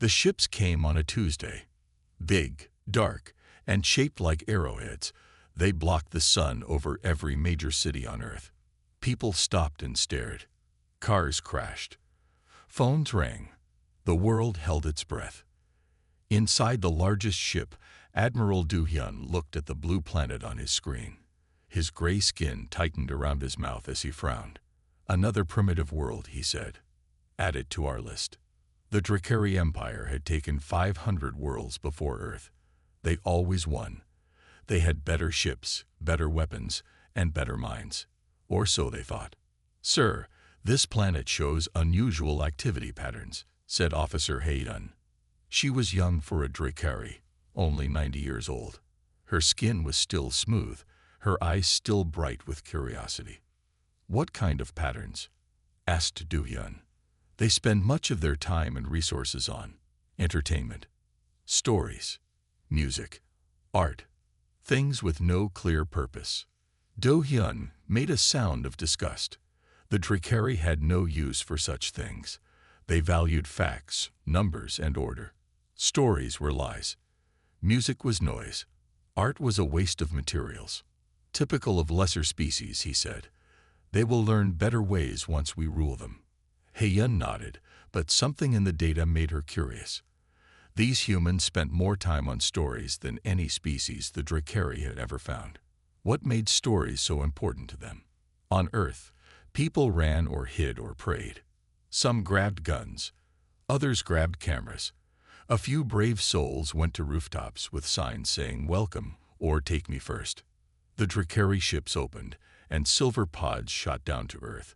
The ships came on a Tuesday. Big, dark, and shaped like arrowheads, they blocked the sun over every major city on Earth. People stopped and stared. Cars crashed. Phones rang. The world held its breath. Inside the largest ship, Admiral Du-hyun looked at the blue planet on his screen. His gray skin tightened around his mouth as he frowned. "Another primitive world," he said. "Add it to our list." The Drakari Empire had taken 500 worlds before Earth. They always won. They had better ships, better weapons, and better minds. Or so they thought. "Sir, this planet shows unusual activity patterns," said Officer Hae-yun. She was young for a Drakari, only 90 years old. Her skin was still smooth, her eyes still bright with curiosity. "What kind of patterns?" asked Du-hyun. "They spend much of their time and resources on entertainment, stories, music, art, things with no clear purpose." Do-hyun made a sound of disgust. The Drakari had no use for such things. They valued facts, numbers, and order. Stories were lies. Music was noise. Art was a waste of materials. "Typical of lesser species," he said. "They will learn better ways once we rule them." Hae-yun nodded, but something in the data made her curious. These humans spent more time on stories than any species the Drakari had ever found. What made stories so important to them? On Earth, people ran or hid or prayed. Some grabbed guns. Others grabbed cameras. A few brave souls went to rooftops with signs saying "Welcome" or "Take me first." The Drakari ships opened, and silver pods shot down to Earth.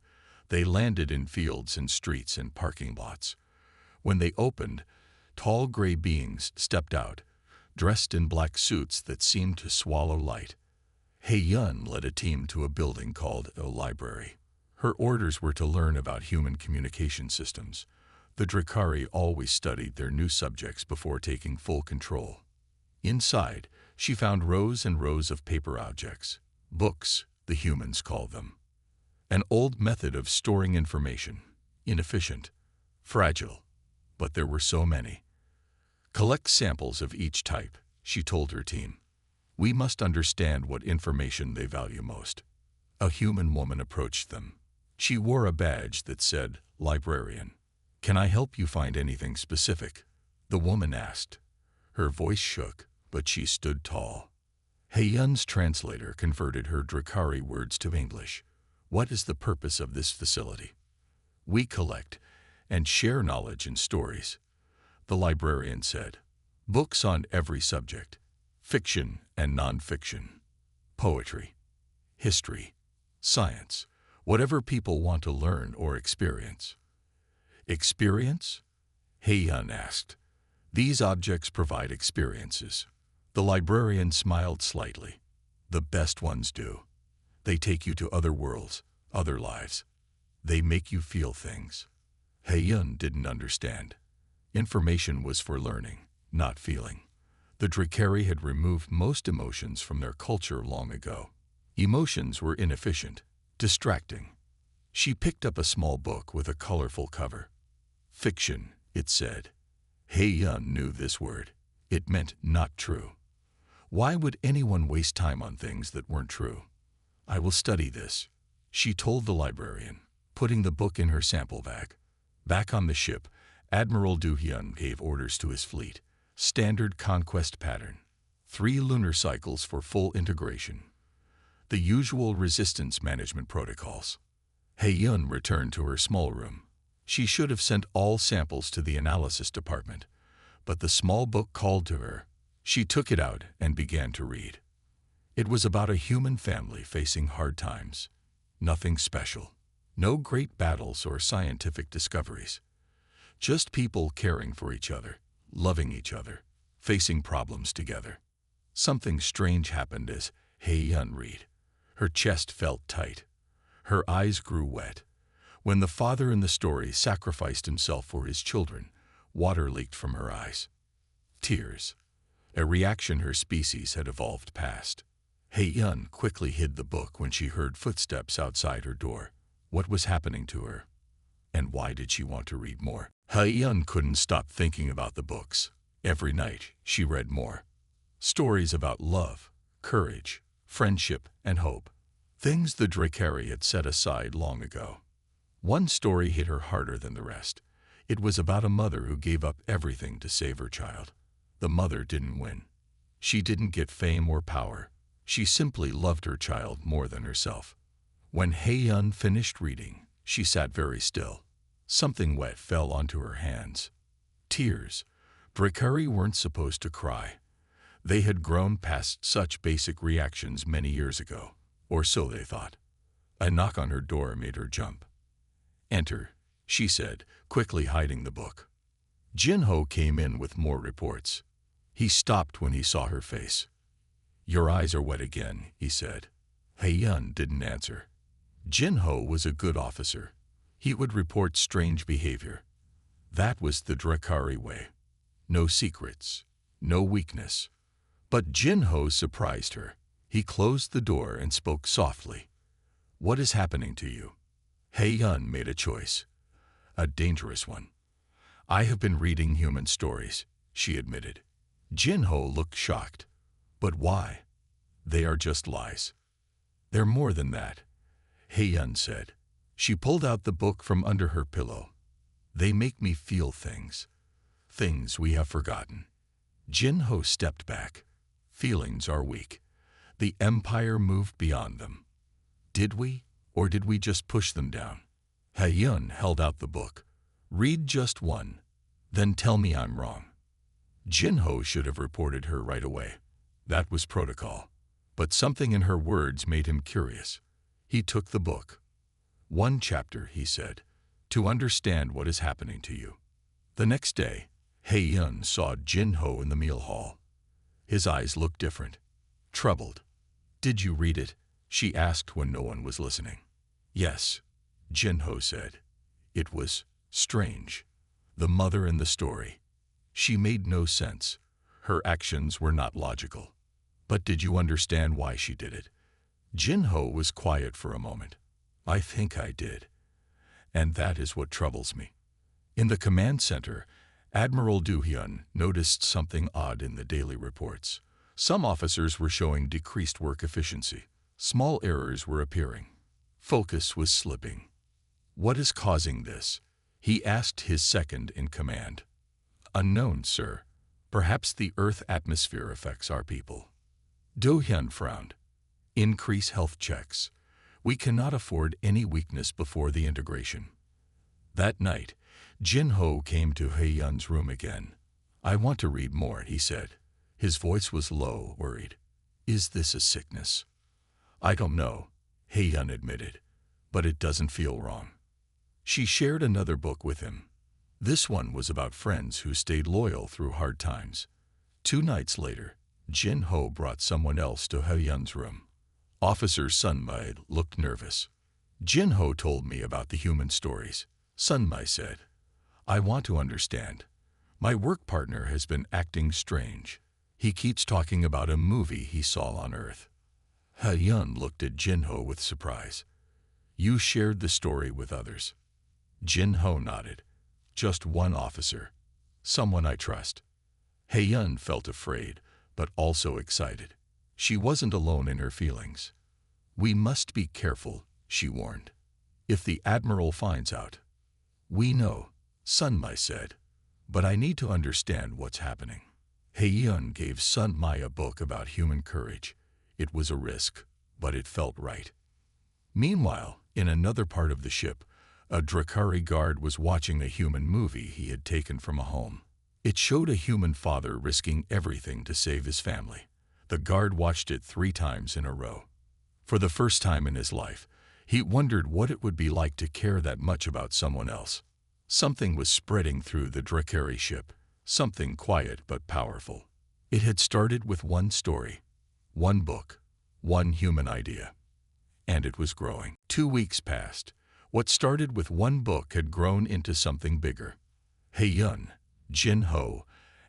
They landed in fields and streets and parking lots. When they opened, tall gray beings stepped out, dressed in black suits that seemed to swallow light. Hae-yun led a team to a building called a library. Her orders were to learn about human communication systems. The Drakari always studied their new subjects before taking full control. Inside, she found rows and rows of paper objects. Books, the humans called them. An old method of storing information, inefficient, fragile, but there were so many. "Collect samples of each type," she told her team. "We must understand what information they value most." A human woman approached them. She wore a badge that said, "Librarian." "Can I help you find anything specific?" the woman asked. Her voice shook, but she stood tall. Hae-yun's translator converted her Drakari words to English. "What is the purpose of this facility?" "We collect and share knowledge and stories," the librarian said. "Books on every subject, fiction and non-fiction, poetry, history, science, whatever people want to learn or experience." "Experience?" Hae-yun asked. "These objects provide experiences." The librarian smiled slightly. "The best ones do. They take you to other worlds, other lives. They make you feel things." Hae-yun didn't understand. Information was for learning, not feeling. The Drakari had removed most emotions from their culture long ago. Emotions were inefficient, distracting. She picked up a small book with a colorful cover. "Fiction," it said. Hae-yun knew this word. It meant not true. Why would anyone waste time on things that weren't true? "I will study this," she told the librarian, putting the book in her sample bag. Back on the ship, Admiral Du-hyun gave orders to his fleet. Standard conquest pattern. 3 lunar cycles for full integration. The usual resistance management protocols. Hae-yun returned to her small room. She should have sent all samples to the analysis department, but the small book called to her. She took it out and began to read. It was about a human family facing hard times. Nothing special. No great battles or scientific discoveries. Just people caring for each other, loving each other, facing problems together. Something strange happened as Hae-yun read. Her chest felt tight. Her eyes grew wet. When the father in the story sacrificed himself for his children, water leaked from her eyes. Tears. A reaction her species had evolved past. Hae-yun quickly hid the book when she heard footsteps outside her door. What was happening to her? And why did she want to read more? Hyun couldn't stop thinking about the books. Every night, she read more. Stories about love, courage, friendship, and hope. Things the Drakari had set aside long ago. One story hit her harder than the rest. It was about a mother who gave up everything to save her child. The mother didn't win. She didn't get fame or power. She simply loved her child more than herself. When Hyun finished reading, she sat very still. Something wet fell onto her hands. Tears. Drakari weren't supposed to cry. They had grown past such basic reactions many years ago, or so they thought. A knock on her door made her jump. "Enter," she said, quickly hiding the book. Jin-ho came in with more reports. He stopped when he saw her face. "Your eyes are wet again," he said. Hyun didn't answer. Jin-ho was a good officer. He would report strange behavior. That was the Drakari way. No secrets, no weakness. But Jin-ho surprised her. He closed the door and spoke softly. "What is happening to you?" Hyun made a choice. A dangerous one. "I have been reading human stories," she admitted. Jin-ho looked shocked. "But why?" "They are just lies." "They're more than that," Hyun said. She pulled out the book from under her pillow. "They make me feel things. Things we have forgotten." Jin-ho stepped back. "Feelings are weak. The Empire moved beyond them. Did we, or did we just push them down?" Hyun held out the book. "Read just one, then tell me I'm wrong." Jin-ho should have reported her right away. That was protocol. But something in her words made him curious. He took the book. "One chapter," he said, "to understand what is happening to you." The next day, Hyun saw Jin-ho in the meal hall. His eyes looked different, troubled. "Did you read it?" she asked when no one was listening. "Yes," Jin-ho said. "It was strange. The mother in the story. She made no sense. Her actions were not logical. But did you understand why she did it?" Jin-ho was quiet for a moment. "I think I did. And that is what troubles me." In the command center, Admiral Do-hyun noticed something odd in the daily reports. Some officers were showing decreased work efficiency. Small errors were appearing. Focus was slipping. "What is causing this?" he asked his second in command. "Unknown, sir. Perhaps the Earth atmosphere affects our people." Do-hyun frowned. "Increase health checks. We cannot afford any weakness before the integration." That night, Jin-ho came to Hyun's room again. "I want to read more," he said. His voice was low, worried. "Is this a sickness?" "I don't know," Hyun admitted, "but it doesn't feel wrong." She shared another book with him. This one was about friends who stayed loyal through hard times. 2 nights later, Jin-ho brought someone else to Hyun's room. Officer Sunmi looked nervous. "Jin-ho told me about the human stories," Sunmi said. "I want to understand. My work partner has been acting strange. He keeps talking about a movie he saw on Earth." Hyun looked at Jin-ho with surprise. "You shared the story with others?" Jin-ho nodded. "Just one officer. Someone I trust." Hyun felt afraid, but also excited. She wasn't alone in her feelings. "We must be careful," she warned. "If the Admiral finds out." "We know," Sunmi said, "but I need to understand what's happening." Hyun gave Sunmi a book about human courage. It was a risk, but it felt right. Meanwhile, in another part of the ship, a Drakari guard was watching a human movie he had taken from a home. It showed a human father risking everything to save his family. The guard watched it 3 times in a row. For the first time in his life, he wondered what it would be like to care that much about someone else. Something was spreading through the Drakari ship, something quiet but powerful. It had started with one story, one book, one human idea. And it was growing. 2 weeks passed. What started with one book had grown into something bigger. Hyun, Jin-ho,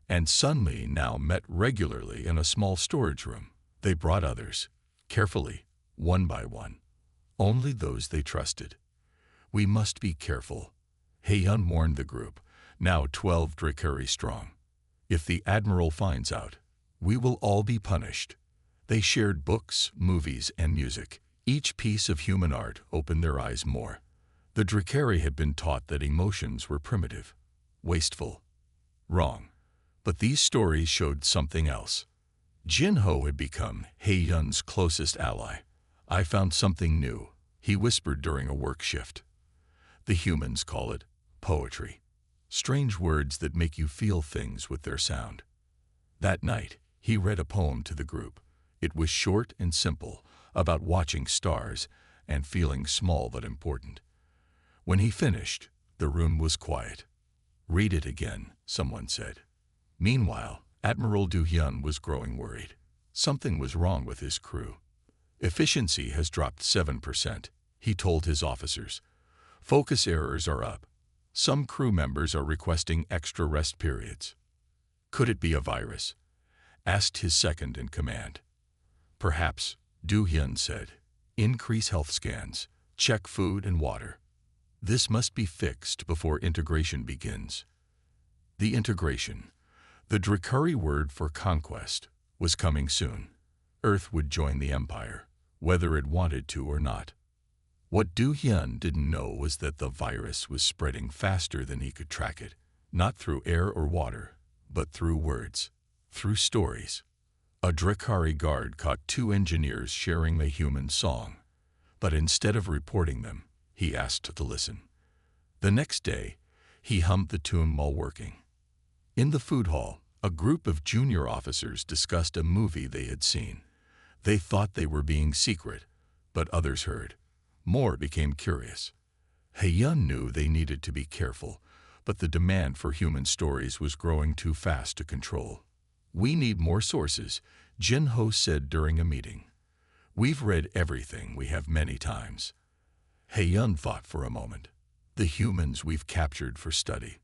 and Sunmi now met regularly in a small storage room. They brought others, carefully, one by one. Only those they trusted. "We must be careful," Heian warned the group, now 12 Drakari strong. If the Admiral finds out, we will all be punished. They shared books, movies, and music. Each piece of human art opened their eyes more. The Drakari had been taught that emotions were primitive, wasteful, wrong. But these stories showed something else. Jinho had become Heian's closest ally. I found something new, he whispered during a work shift. The humans call it poetry. Strange words that make you feel things with their sound. That night, he read a poem to the group. It was short and simple, about watching stars and feeling small but important. When he finished, the room was quiet. "Read it again," someone said. Meanwhile, Admiral Du Hyun was growing worried. Something was wrong with his crew. Efficiency has dropped 7%, he told his officers. Focus errors are up. Some crew members are requesting extra rest periods. Could it be a virus? Asked his second in command. Perhaps, Du Hyun said. Increase health scans. Check food and water. This must be fixed before integration begins. The integration, the Drakari word for conquest, was coming soon. Earth would join the Empire, whether it wanted to or not. What Du Hyun didn't know was that the virus was spreading faster than he could track it, not through air or water, but through words, through stories. A Drakari guard caught 2 engineers sharing a human song, but instead of reporting them, he asked to listen. The next day, he hummed the tune while working. In the food hall, a group of junior officers discussed a movie they had seen. They thought they were being secret, but others heard. More became curious. Heian knew they needed to be careful, but the demand for human stories was growing too fast to control. "We need more sources," Jinho said during a meeting. "We've read everything we have many times." Heian thought for a moment. "The humans we've captured for study.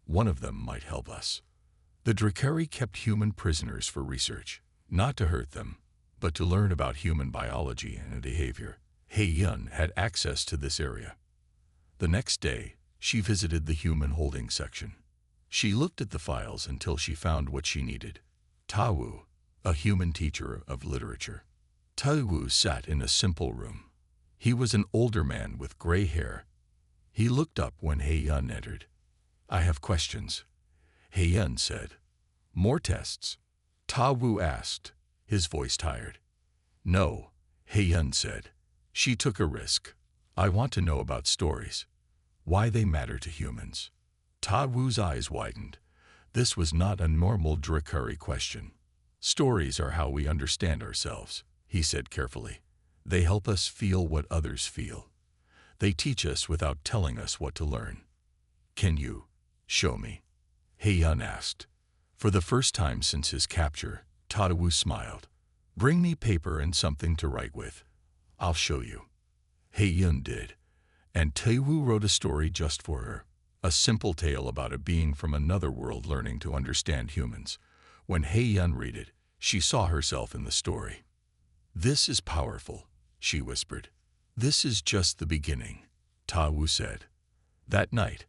One of them might help us." The Drakari kept human prisoners for research, not to hurt them, but to learn about human biology and behavior. Heian had access to this area. The next day, she visited the human holding section. She looked at the files until she found what she needed. Tawu, a human teacher of literature. Tawu sat in a simple room. He was an older man with gray hair. He looked up when Heian entered. "I have questions," Heian said. "More tests?" Tawu asked, his voice tired. "No," Heian said. She took a risk. "I want to know about stories. Why they matter to humans." Tawu's eyes widened. This was not a normal Drakari question. "Stories are how we understand ourselves," he said carefully. "They help us feel what others feel. They teach us without telling us what to learn." "Can you show me?" Heian asked. For the first time since his capture, Tawu smiled. "Bring me paper and something to write with. I'll show you." Heian did, and Tawu wrote a story just for her, a simple tale about a being from another world learning to understand humans. When Heian read it, she saw herself in the story. "This is powerful," she whispered. "This is just the beginning," Tawu said. That night,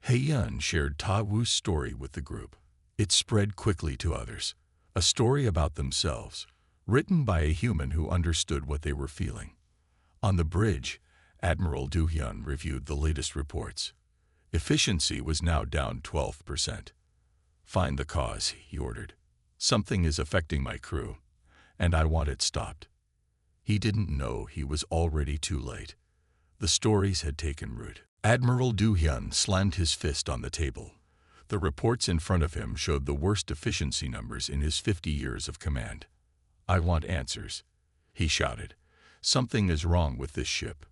Heian shared Tawu's story with the group. It spread quickly to others, a story about themselves, written by a human who understood what they were feeling. On the bridge, Admiral Du Hyun reviewed the latest reports. Efficiency was now down 12%. "Find the cause," he ordered. "Something is affecting my crew, and I want it stopped." He didn't know he was already too late. The stories had taken root. Admiral Du Hyun slammed his fist on the table. The reports in front of him showed the worst efficiency numbers in his 50 years of command. "I want answers," he shouted. "Something is wrong with this ship."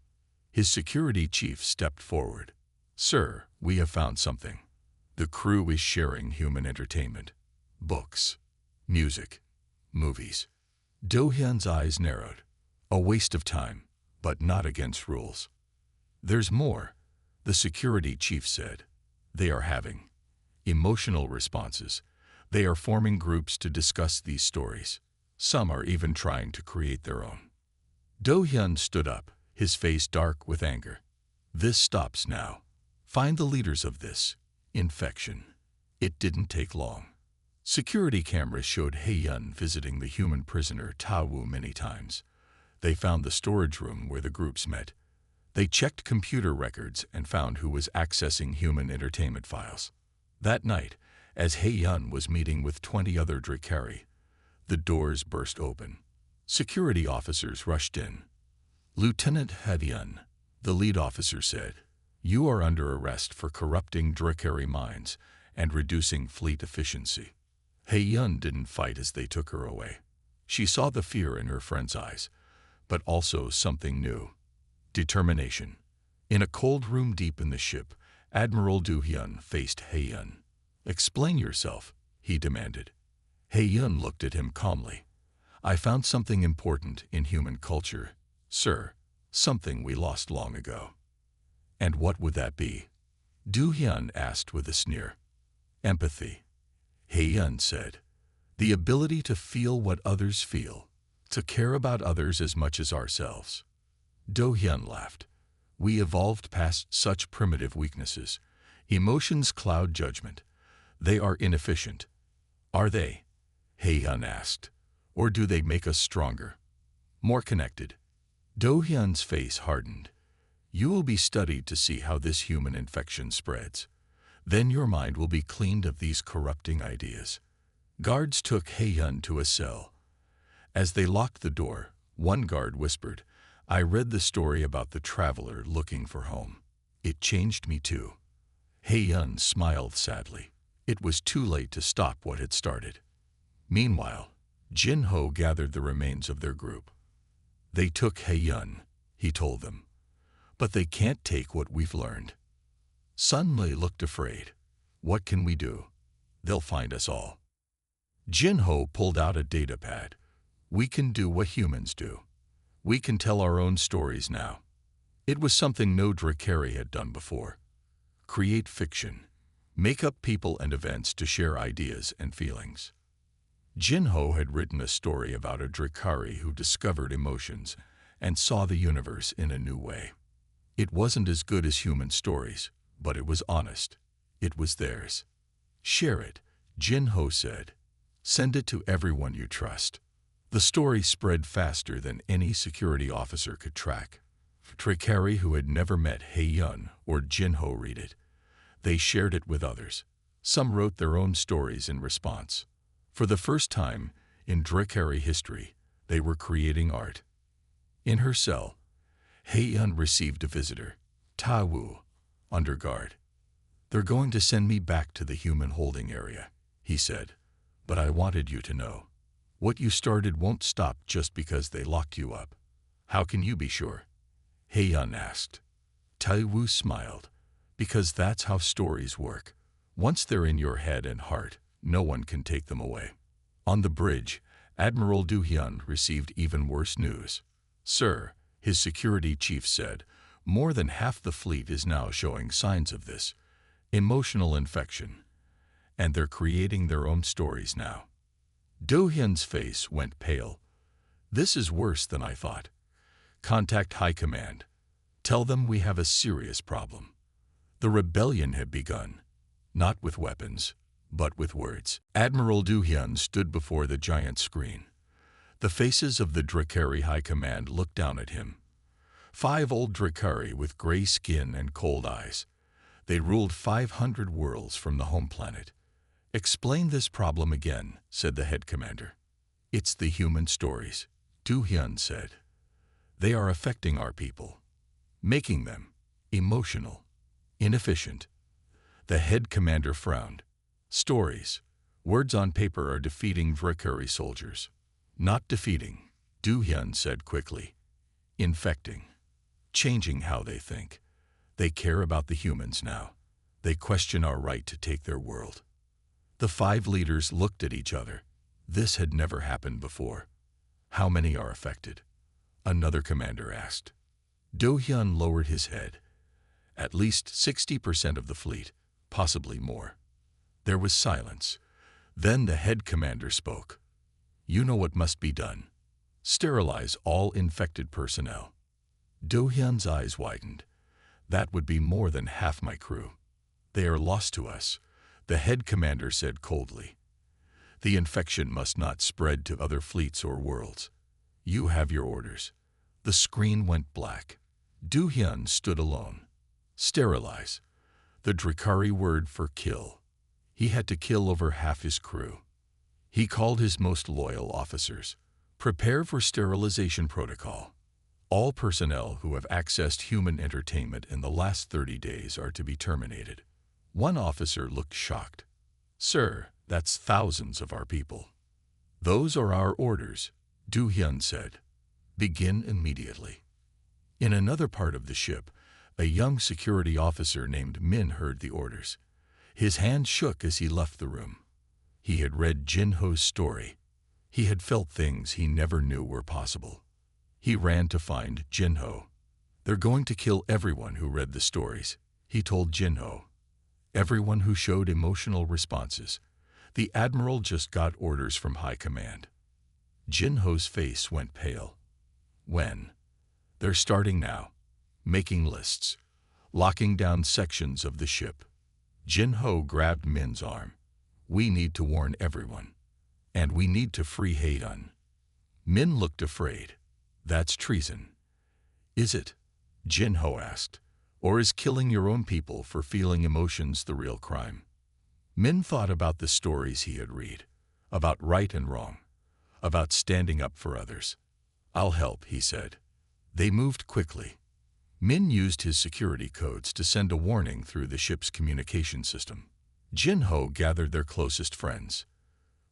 His security chief stepped forward. "Sir, we have found something. The crew is sharing human entertainment. Books, music, movies." Du Hyun's eyes narrowed. A waste of time, but not against rules. "There's more," the security chief said. "They are having emotional responses. They are forming groups to discuss these stories. Some are even trying to create their own." Du Hyun stood up, his face dark with anger. "This stops now." Find the leaders of this infection. It didn't take long. Security cameras showed He-Yun visiting the human prisoner Ta-Wu many times. They found the storage room where the groups met. They checked computer records and found who was accessing human entertainment files. That night, as He-Yun was meeting with 20 other Drakari, the doors burst open. Security officers rushed in. Lieutenant He-Yun, the lead officer, said, "You are under arrest for corrupting Drakari minds and reducing fleet efficiency." He-Yun didn't fight as they took her away. She saw the fear in her friend's eyes, but also something new. Determination. In a cold room deep in the ship, Admiral Do-hyun faced He-Yun. "Explain yourself," he demanded. He-Yun looked at him calmly. "I found something important in human culture, sir, something we lost long ago." "And what would that be?" Do-hyun asked with a sneer. "Empathy," He-Yun said. "The ability to feel what others feel, to care about others as much as ourselves." Do-hyun laughed. "We evolved past such primitive weaknesses. Emotions cloud judgment. They are inefficient." "Are they?" He-Yun asked. "Or do they make us stronger? More connected?" Do-hyun's face hardened. "You will be studied to see how this human infection spreads. Then your mind will be cleaned of these corrupting ideas." Guards took He-Yun to a cell. As they locked the door, one guard whispered, "I read the story about the traveler looking for home. It changed me too." He-Yun smiled sadly. It was too late to stop what had started. Meanwhile, Jin-Ho gathered the remains of their group. "They took He-Yun," he told them, "but they can't take what we've learned." Sun-Lei looked afraid. "What can we do? They'll find us all." Jin-Ho pulled out a data pad. "We can do what humans do. We can tell our own stories now." It was something no Drakari had done before. Create fiction. Make up people and events to share ideas and feelings. Jin-Ho had written a story about a Drakari who discovered emotions and saw the universe in a new way. It wasn't as good as human stories, but it was honest. It was theirs. "Share it," Jin-Ho said. "Send it to everyone you trust." The story spread faster than any security officer could track. Drakari who had never met He-Yun or Jin-Ho read it. They shared it with others. Some wrote their own stories in response. For the first time in Drakari history, they were creating art. In her cell, He-Yun received a visitor, Ta-Wu, under guard. "They're going to send me back to the human holding area," he said. "But I wanted you to know. What you started won't stop just because they locked you up." "How can you be sure?" He-Yun asked. Ta-Wu smiled. "Because that's how stories work. Once they're in your head and heart, no one can take them away." On the bridge, Admiral Do-hyun received even worse news. "Sir," his security chief said, "more than half the fleet is now showing signs of this emotional infection, and they're creating their own stories now." Do-hyun's face went pale. "This is worse than I thought. Contact High Command. Tell them we have a serious problem." The rebellion had begun, not with weapons, but with words. Admiral Do-hyun stood before the giant screen. The faces of the Drakari High Command looked down at him. 5 old Drakari with gray skin and cold eyes. They ruled 500 worlds from the home planet. "Explain this problem again," said the head commander. "It's the human stories," Do-hyun said. "They are affecting our people, making them emotional, inefficient." The head commander frowned. "Stories, words on paper are defeating Drakari soldiers." "Not defeating," Do-hyun said quickly. "Infecting, changing how they think. They care about the humans now. They question our right to take their world." The 5 leaders looked at each other. This had never happened before. "How many are affected?" another commander asked. Do-hyun lowered his head. "At least 60% of the fleet, possibly more." There was silence. Then the head commander spoke. "You know what must be done. Sterilize all infected personnel." Do-hyun's eyes widened. That would be more than half my crew. They are lost to us, the head commander said coldly. The infection must not spread to other fleets or worlds. You have your orders. The screen went black. Do-hyun stood alone. Sterilize. The Drakari word for kill. He had to kill over half his crew. He called his most loyal officers. Prepare for sterilization protocol. All personnel who have accessed human entertainment in the last 30 days are to be terminated. One officer looked shocked. Sir, that's thousands of our people. Those are our orders, Do-hyun said. Begin immediately. In another part of the ship, a young security officer named Min heard the orders. His hand shook as he left the room. He had read Jin-ho's story. He had felt things he never knew were possible. He ran to find Jin-ho. They're going to kill everyone who read the stories, he told Jin-ho. Everyone who showed emotional responses. The admiral just got orders from high command. Jin-ho's face went pale. When? They're starting now. Making lists. Locking down sections of the ship. Jin-ho grabbed Min's arm. We need to warn everyone. And we need to free Hae-yun. Min looked afraid. That's treason. Is it? Jin-ho asked. Or is killing your own people for feeling emotions the real crime? Min thought about the stories he had read. About right and wrong. About standing up for others. I'll help, he said. They moved quickly. Min used his security codes to send a warning through the ship's communication system. Jin-ho gathered their closest friends.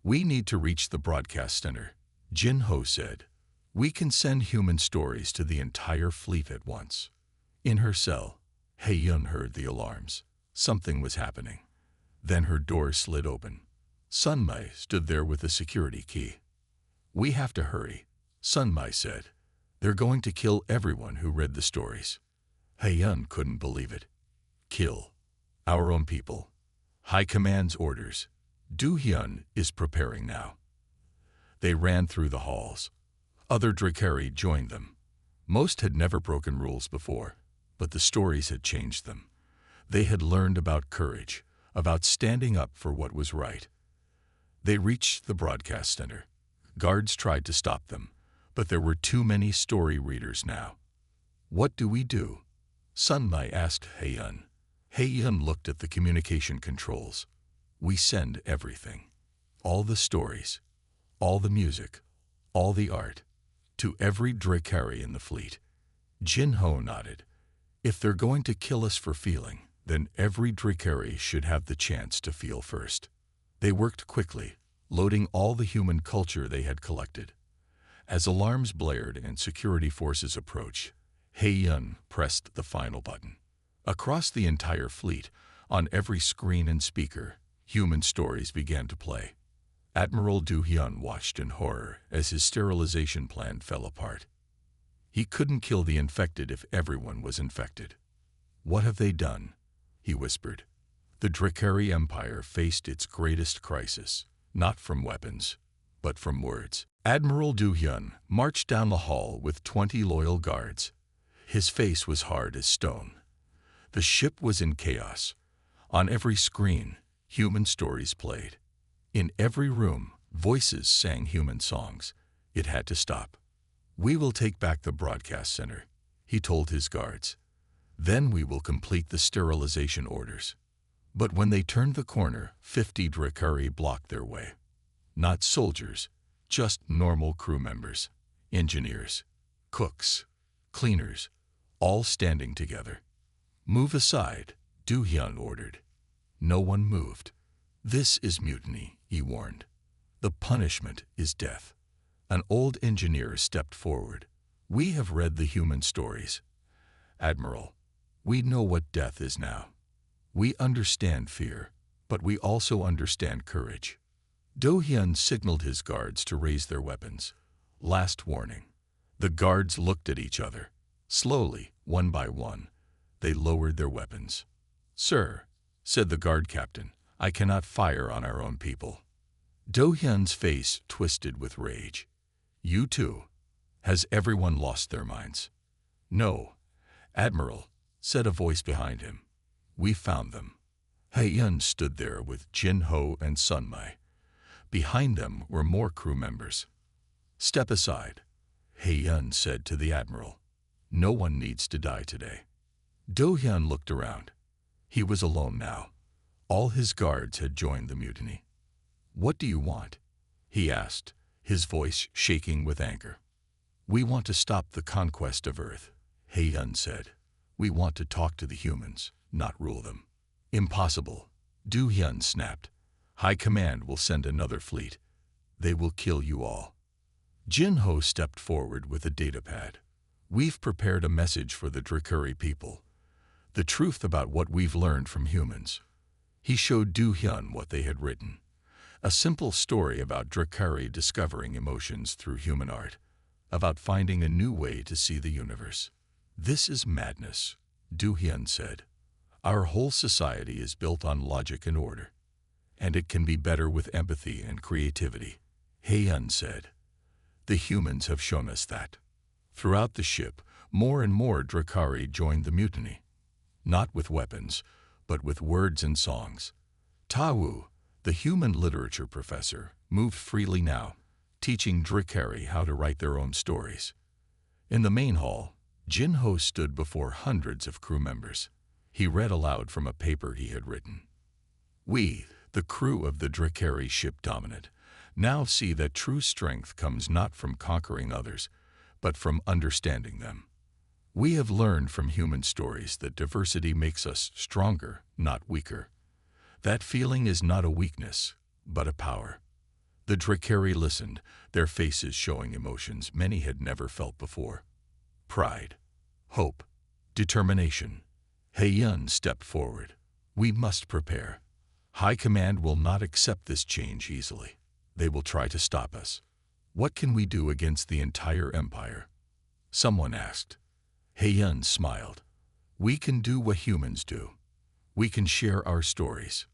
We need to reach the broadcast center, Jin-ho said. We can send human stories to the entire fleet at once. In her cell, Hae-yun heard the alarms. Something was happening. Then her door slid open. Sunmai stood there with a security key. We have to hurry, Sunmai said. They're going to kill everyone who read the stories. Hae-yun couldn't believe it. Kill. Our own people. High Command's orders. Do-hyun is preparing now. They ran through the halls. Other Drakari joined them. Most had never broken rules before, but the stories had changed them. They had learned about courage, about standing up for what was right. They reached the broadcast center. Guards tried to stop them, but there were too many story readers now. What do we do? Sunmai asked Hae-yun. Hae-yun looked at the communication controls. We send everything. All the stories, all the music, all the art, to every Drakari in the fleet. Jin-ho nodded. If they're going to kill us for feeling, then every Drakari should have the chance to feel first. They worked quickly, loading all the human culture they had collected. As alarms blared and security forces approached, Hae-yun pressed the final button. Across the entire fleet, on every screen and speaker, human stories began to play. Admiral Do-hyun watched in horror as his sterilization plan fell apart. He couldn't kill the infected if everyone was infected. What have they done? He whispered. The Drakari Empire faced its greatest crisis, not from weapons, but from words. Admiral Do-hyun marched down the hall with 20 loyal guards. His face was hard as stone. The ship was in chaos. On every screen, human stories played. In every room, voices sang human songs. It had to stop. We will take back the broadcast center, he told his guards. Then we will complete the sterilization orders. But when they turned the corner, 50 Drakari blocked their way. Not soldiers, just normal crew members, engineers, cooks, cleaners, all standing together. Move aside, Do-hyun ordered. No one moved. This is mutiny, he warned. The punishment is death. An old engineer stepped forward. We have read the human stories. Admiral, we know what death is now. We understand fear, but we also understand courage. Do-hyun signaled his guards to raise their weapons. Last warning. The guards looked at each other. Slowly, one by one, they lowered their weapons. Sir, said the guard captain, I cannot fire on our own people. Do-hyun's face twisted with rage. You too. Has everyone lost their minds? No, Admiral, said a voice behind him. We found them. He-Yun stood there with Jin-Ho and Sun-Mai. Behind them were more crew members. Step aside, He-Yun said to the admiral. No one needs to die today. Do-Hyun looked around. He was alone now. All his guards had joined the mutiny. What do you want? He asked, his voice shaking with anger. We want to stop the conquest of Earth, He-Yun said. We want to talk to the humans, not rule them. Impossible, Do-Hyun snapped. High Command will send another fleet. They will kill you all. Jin-Ho stepped forward with a datapad. We've prepared a message for the Drakari people. The truth about what we've learned from humans. He showed Do-Hyun what they had written. A simple story about Drakari discovering emotions through human art, about finding a new way to see the universe. This is madness, Do-Hyun said. Our whole society is built on logic and order, and it can be better with empathy and creativity, He-Yun said. The humans have shown us that. Throughout the ship, more and more Drakari joined the mutiny. Not with weapons, but with words and songs. Ta-Wu, the human literature professor, moved freely now, teaching Drakari how to write their own stories. In the main hall, Jin-Ho stood before hundreds of crew members. He read aloud from a paper he had written. We, the crew of the Drakari ship Dominant, now see that true strength comes not from conquering others, but from understanding them. We have learned from human stories that diversity makes us stronger, not weaker. That feeling is not a weakness, but a power. The Drakari listened, their faces showing emotions many had never felt before. Pride, hope, determination. He-Yun stepped forward. We must prepare. High Command will not accept this change easily. They will try to stop us. What can we do against the entire empire? Someone asked. He-Yun smiled. We can do what humans do. We can share our stories.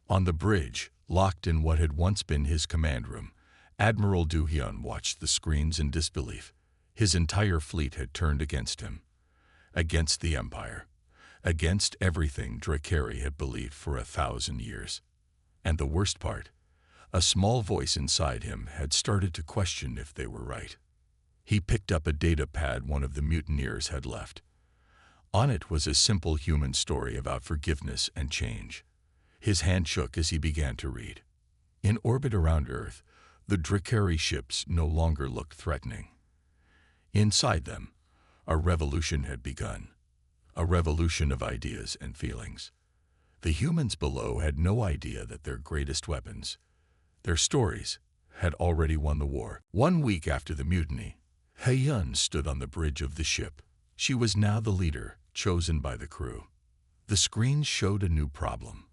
On the bridge, locked in what had once been his command room, Admiral Do-Hyun watched the screens in disbelief. His entire fleet had turned against him. Against the empire. Against everything Drakari had believed for 1,000 years. And the worst part, a small voice inside him had started to question if they were right. He picked up a data pad one of the mutineers had left. On it was a simple human story about forgiveness and change. His hand shook as he began to read. In orbit around Earth, the Drakari ships no longer looked threatening. Inside them, a revolution had begun. A revolution of ideas and feelings. The humans below had no idea that their greatest weapons, their stories, had already won the war. 1 week after the mutiny, He-Yun stood on the bridge of the ship. She was now the leader, chosen by the crew. The screens showed a new problem.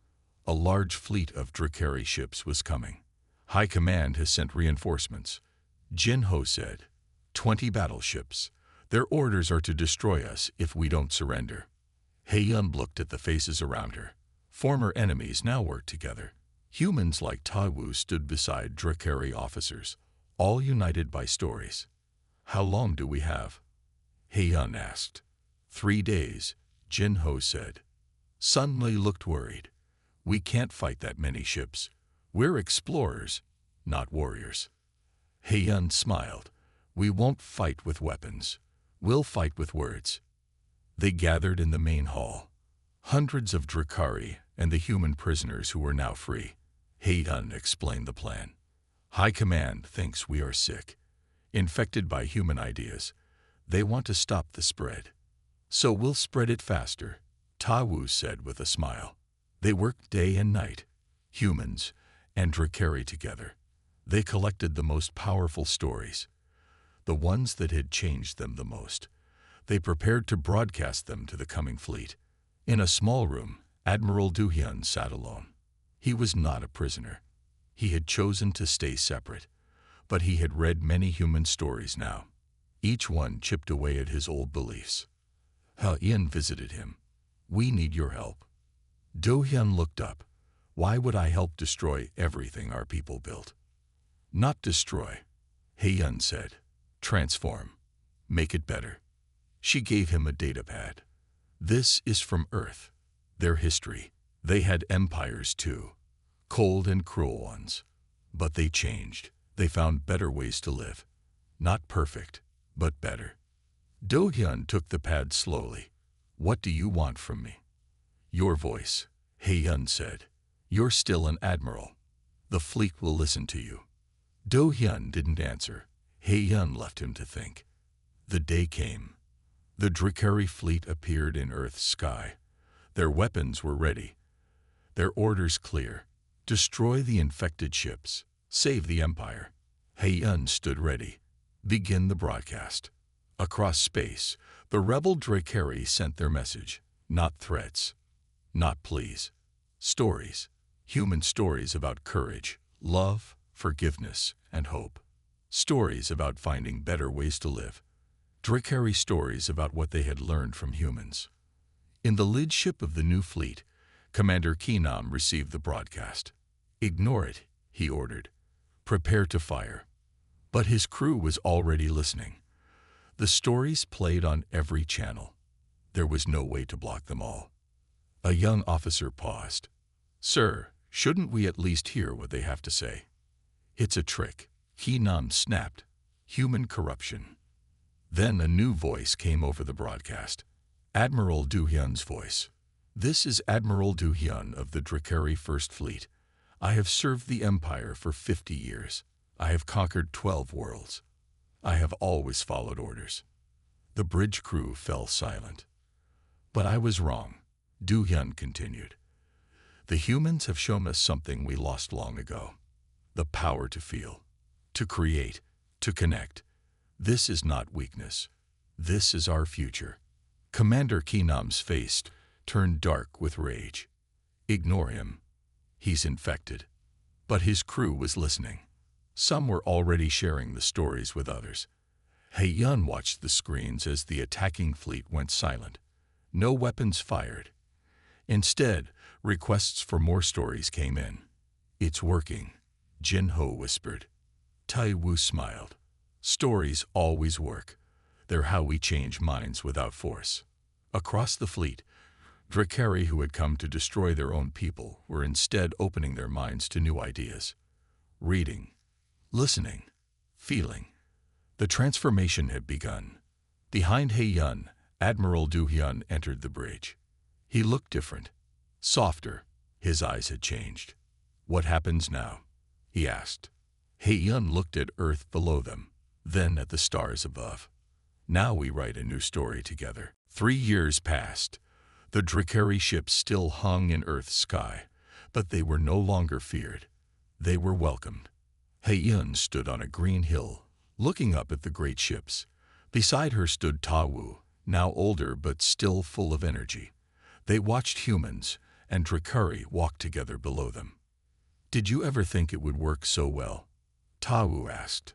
A large fleet of Drakari ships was coming. High Command has sent reinforcements. Jin-Ho said, 20 battleships. Their orders are to destroy us if we don't surrender. He-Yun looked at the faces around her. Former enemies now worked together. Humans like Ta-Wu stood beside Drakari officers, all united by stories. How long do we have? He-Yun asked. 3 days, Jin-Ho said. Sun-Mai looked worried. We can't fight that many ships. We're explorers, not warriors. He-Yun smiled. We won't fight with weapons. We'll fight with words. They gathered in the main hall. Hundreds of Drakari and the human prisoners who were now free. He-Yun explained the plan. High Command thinks we are sick, infected by human ideas. They want to stop the spread. So we'll spread it faster, Ta-Wu said with a smile. They worked day and night, humans and Drakari together. They collected the most powerful stories, the ones that had changed them the most. They prepared to broadcast them to the coming fleet. In a small room, Admiral Do-Hyun sat alone. He was not a prisoner. He had chosen to stay separate, but he had read many human stories now. Each one chipped away at his old beliefs. He-Yun visited him. We need your help. Do-Hyun looked up. Why would I help destroy everything our people built? Not destroy, He-Yun said. Transform. Make it better. She gave him a datapad. This is from Earth, their history. They had empires too, cold and cruel ones. But they changed. They found better ways to live. Not perfect, but better. Do-hyun took the pad slowly. What do you want from me? Your voice, Hae-yun said. You're still an admiral. The fleet will listen to you. Do-hyun didn't answer. Hae-yun left him to think. The day came. The Drakari fleet appeared in Earth's sky. Their weapons were ready. Their orders clear. Destroy the infected ships. Save the Empire. Hae-yun stood ready. Begin the broadcast. Across space, the rebel Drakari sent their message. Not threats. Not pleas. Stories. Human stories about courage, love, forgiveness, and hope. Stories about finding better ways to live. Drakari stories about what they had learned from humans. In the lead ship of the new fleet, Commander Kinam received the broadcast. Ignore it, he ordered. Prepare to fire. But his crew was already listening. The stories played on every channel. There was no way to block them all. A young officer paused. Sir, shouldn't we at least hear what they have to say? It's a trick. Kinam snapped. Human corruption. Then a new voice came over the broadcast. Admiral Do-hyun's voice. This is Admiral Do-hyun of the Drakari First Fleet. I have served the Empire for 50 years. I have conquered 12 worlds. I have always followed orders. The bridge crew fell silent. But I was wrong, Do-hyun continued. The humans have shown us something we lost long ago. The power to feel, to create, to connect. This is not weakness. This is our future. Commander Kinam's face turned dark with rage. Ignore him. He's infected. But his crew was listening. Some were already sharing the stories with others. Hae-yun watched the screens as the attacking fleet went silent. No weapons fired. Instead, requests for more stories came in. It's working, Jin-ho whispered. Tai-woo smiled. Stories always work. They're how we change minds without force. Across the fleet, Drakari who had come to destroy their own people were instead opening their minds to new ideas. Reading, listening, feeling. The transformation had begun. Behind Hae-yun, Admiral Do-hyun entered the bridge. He looked different, softer. His eyes had changed. What happens now? He asked. Hae-yun looked at Earth below them, then at the stars above. Now we write a new story together. 3 years passed. The Drakari ships still hung in Earth's sky, but they were no longer feared. They were welcomed. Hae-yun stood on a green hill, looking up at the great ships. Beside her stood Ta-woo, now older but still full of energy. They watched humans and Drakari walk together below them. Did you ever think it would work so well? Ta-woo asked.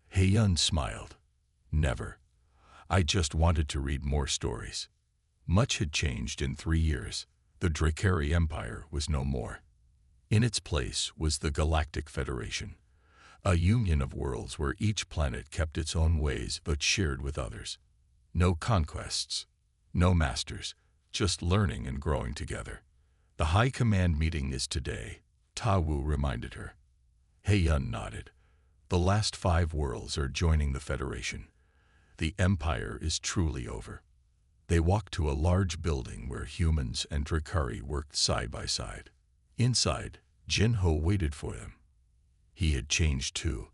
Hae-yun smiled. Never. I just wanted to read more stories. Much had changed in 3 years. The Drakari Empire was no more. In its place was the Galactic Federation, a union of worlds where each planet kept its own ways but shared with others. No conquests, no masters, just learning and growing together. The High Command meeting is today, Ta-woo reminded her. Hae-yun nodded. The last 5 worlds are joining the Federation. The Empire is truly over. They walked to a large building where humans and Drakari worked side by side. Inside, Jin-ho waited for them. He had changed too.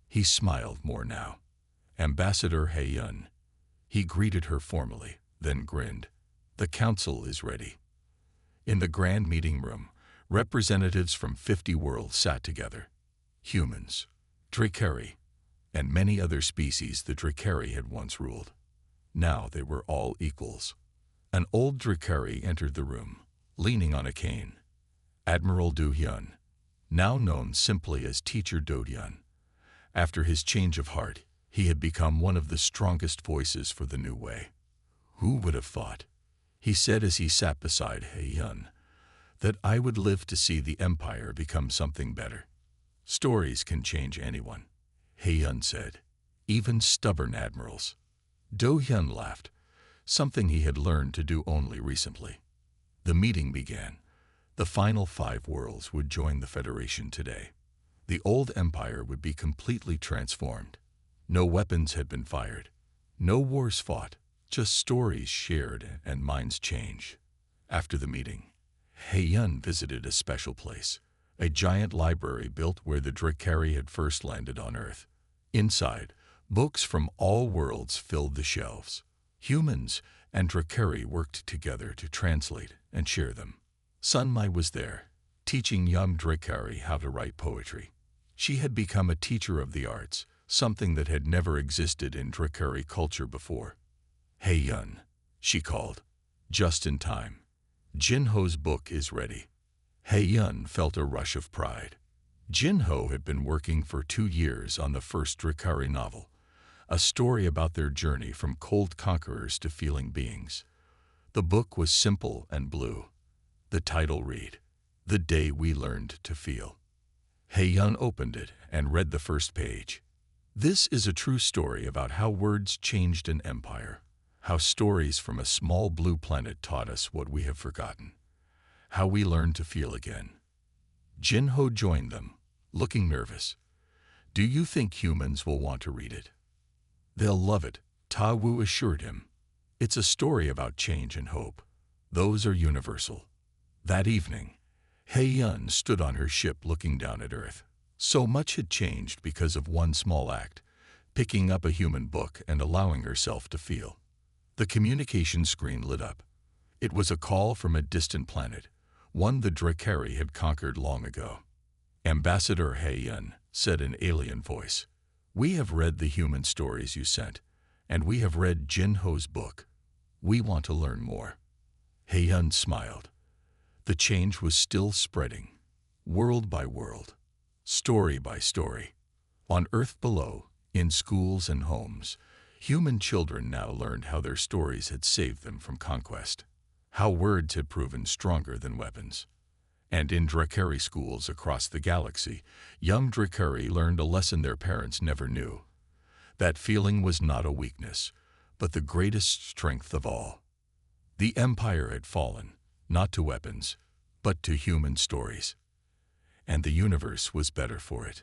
He smiled more now. Ambassador Hae-yun. He greeted her formally, then grinned. The council is ready. In the grand meeting room, representatives from 50 worlds sat together. Humans, Drakari, and many other species the Drakari had once ruled. Now they were all equals. An old Drakari entered the room, leaning on a cane. Admiral Do-hyun, now known simply as Teacher Do-hyun. After his change of heart, he had become one of the strongest voices for the new way. Who would have thought, he said as he sat beside Hae-yun, that I would live to see the Empire become something better. Stories can change anyone, Hae-yun said, even stubborn admirals. Do-hyun laughed. something he had learned to do only recently. The meeting began. The final 5 worlds would join the Federation today. The old empire would be completely transformed. No weapons had been fired. No wars fought. Just stories shared and minds changed. After the meeting, He-Yun visited a special place, a giant library built where the Drakari had first landed on Earth. Inside, books from all worlds filled the shelves. Humans and Drakari worked together to translate and share them. Sun Mai was there, teaching young Drakari how to write poetry. She had become a teacher of the arts, something that had never existed in Drakari culture before. He-Yun, she called. Just in time. Jinho's book is ready. He-Yun felt a rush of pride. Jinho had been working for 2 years on the first Drakari novel, a story about their journey from cold conquerors to feeling beings. The book was simple and blue. The title read, The Day We Learned to Feel. He-Yun opened it and read the first page. This is a true story about how words changed an empire, how stories from a small blue planet taught us what we have forgotten, how we learned to feel again. Jinho joined them, looking nervous. Do you think humans will want to read it? They'll love it, Ta Wu assured him. It's a story about change and hope. Those are universal. That evening, He-Yun stood on her ship looking down at Earth. So much had changed because of one small act, picking up a human book and allowing herself to feel. The communication screen lit up. It was a call from a distant planet, one the Drakari had conquered long ago. Ambassador He-Yun, said an alien voice, we have read the human stories you sent, and we have read Jinho's book. We want to learn more. He-Yun smiled. The change was still spreading, world by world, story by story. On Earth below, in schools and homes, human children now learned how their stories had saved them from conquest, how words had proven stronger than weapons. And in Drakari schools across the galaxy, young Drakari learned a lesson their parents never knew. That feeling was not a weakness, but the greatest strength of all. The empire had fallen, not to weapons, but to human stories. And the universe was better for it.